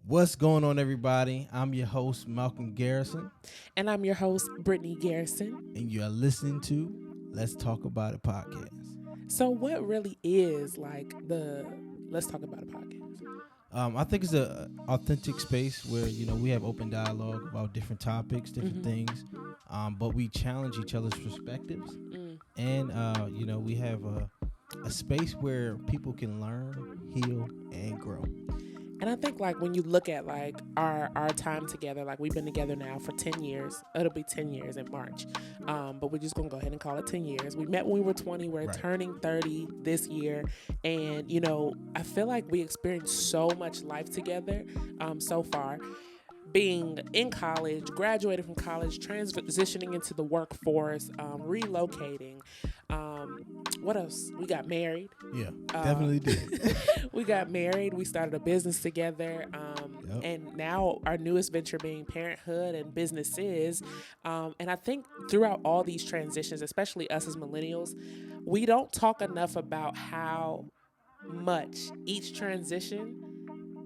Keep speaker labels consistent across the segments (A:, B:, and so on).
A: What's going on, everybody? I'm your host, Malcolm Garrison.
B: And I'm your host, Brittany Garrison.
A: And you're listening to Let's Talk About It podcast.
B: So what really is like the Let's Talk About It podcast?
A: I think it's an authentic space where, we have open dialogue about different topics, different things, but we challenge each other's perspectives. And, we have a space where people can learn, heal, and grow.
B: And I think like when you look at like our time together, like we've been together now for 10 years. It'll be 10 years in March. But we're just going to go ahead and call it 10 years. We met when we were 20. We're turning 30 this year. And, I feel like we experienced so much life together so far. Being in college, graduated from college, transitioning into the workforce, relocating. What else? We got married.
A: Yeah, definitely did.
B: We got married. We started a business together. And now our newest venture being parenthood and businesses. And I think throughout all these transitions, especially us as millennials, we don't talk enough about how much each transition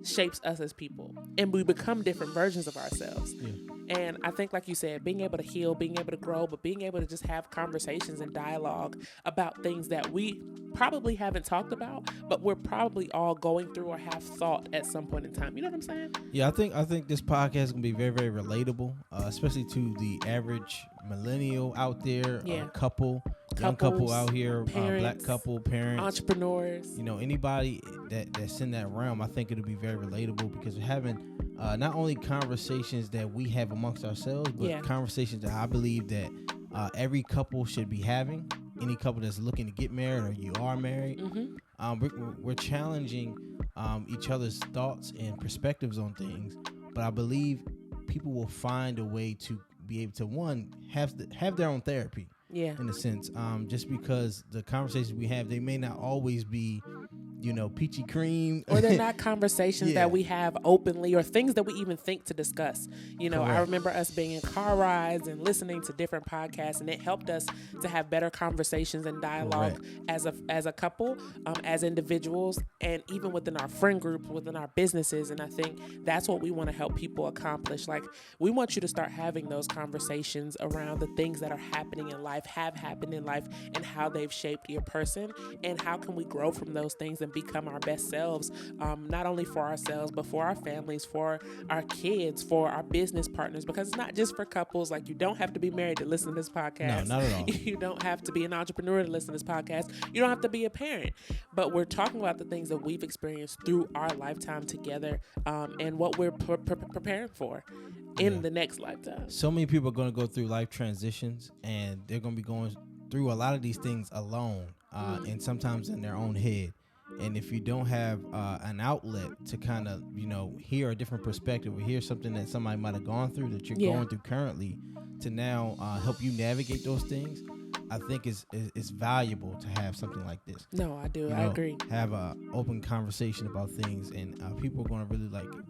B: shapes us as people, and we become different versions of ourselves. And I think, like you said, being able to heal, being able to grow, but being able to just have conversations and dialogue about things that we probably haven't talked about, but we're probably all going through or have thought at some point in time. You know what I'm saying?
A: Yeah, I think this podcast is gonna be very, very relatable, especially to the average millennial out there, young couple out here,
B: parents,
A: black couple, parents,
B: entrepreneurs.
A: Anybody that's in that realm. I think it'll be very relatable because we're having not only conversations that we have amongst ourselves, but conversations that I believe that every couple should be having. Any couple that's looking to get married or you are married, we're challenging each other's thoughts and perspectives on things. But I believe people will find a way to be able to, one, have their own therapy. Yeah. In a sense, just because the conversations we have, they may not always be, peachy cream.
B: Or they're not conversations that we have openly or things that we even think to discuss. I remember us being in car rides and listening to different podcasts, and it helped us to have better conversations and dialogue as a couple, as individuals, and even within our friend groups, within our businesses. And I think that's what we want to help people accomplish. Like, we want you to start having those conversations around the things that are happening in life, have happened in life, and how they've shaped your person, and how can we grow from those things and become our best selves, not only for ourselves, but for our families, for our kids, for our business partners, because it's not just for couples. Like, you don't have to be married to listen to this podcast.
A: No, not at all.
B: You don't have to be an entrepreneur to listen to this podcast. You don't have to be a parent, but we're talking about the things that we've experienced through our lifetime together, and what we're preparing for in the next lifetime.
A: So many people are going to go through life transitions, and they're going to be going through a lot of these things alone, and sometimes in their own head. And if you don't have an outlet to kind of, hear a different perspective or hear something that somebody might have gone through that you're going through currently to now help you navigate those things, I think it's valuable to have something like this.
B: No, I do. I agree.
A: Have an open conversation about things, and people are going to really like it.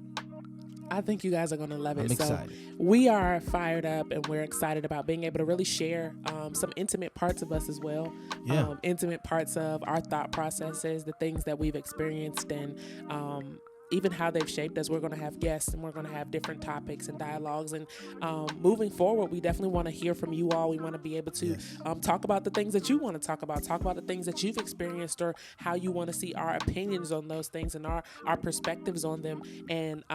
B: I think you guys are going to love it.
A: I'm excited.
B: So we are fired up, and we're excited about being able to really share some intimate parts of us as well.
A: Yeah.
B: Intimate parts of our thought processes, the things that we've experienced, and even how they've shaped us. We're going to have guests, and we're going to have different topics and dialogues. And moving forward, we definitely want to hear from you all. We want to be able to talk about the things that you want to talk about the things that you've experienced, or how you want to see our opinions on those things and our perspectives on them. And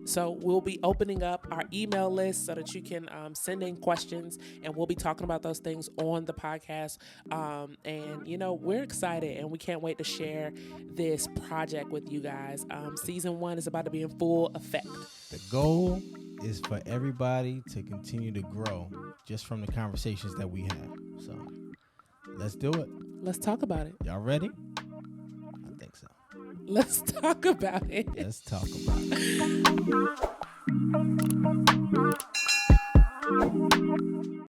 B: so we'll be opening up our email list so that you can send in questions, and we'll be talking about those things on the podcast. And, we're excited, and we can't wait to share this project with you guys. Season 1 is about to be in full effect.
A: The goal is for everybody to continue to grow just from the conversations that we have. So let's do it.
B: Let's talk about it.
A: Y'all ready? I think so.
B: Let's talk about it.
A: Let's talk about it.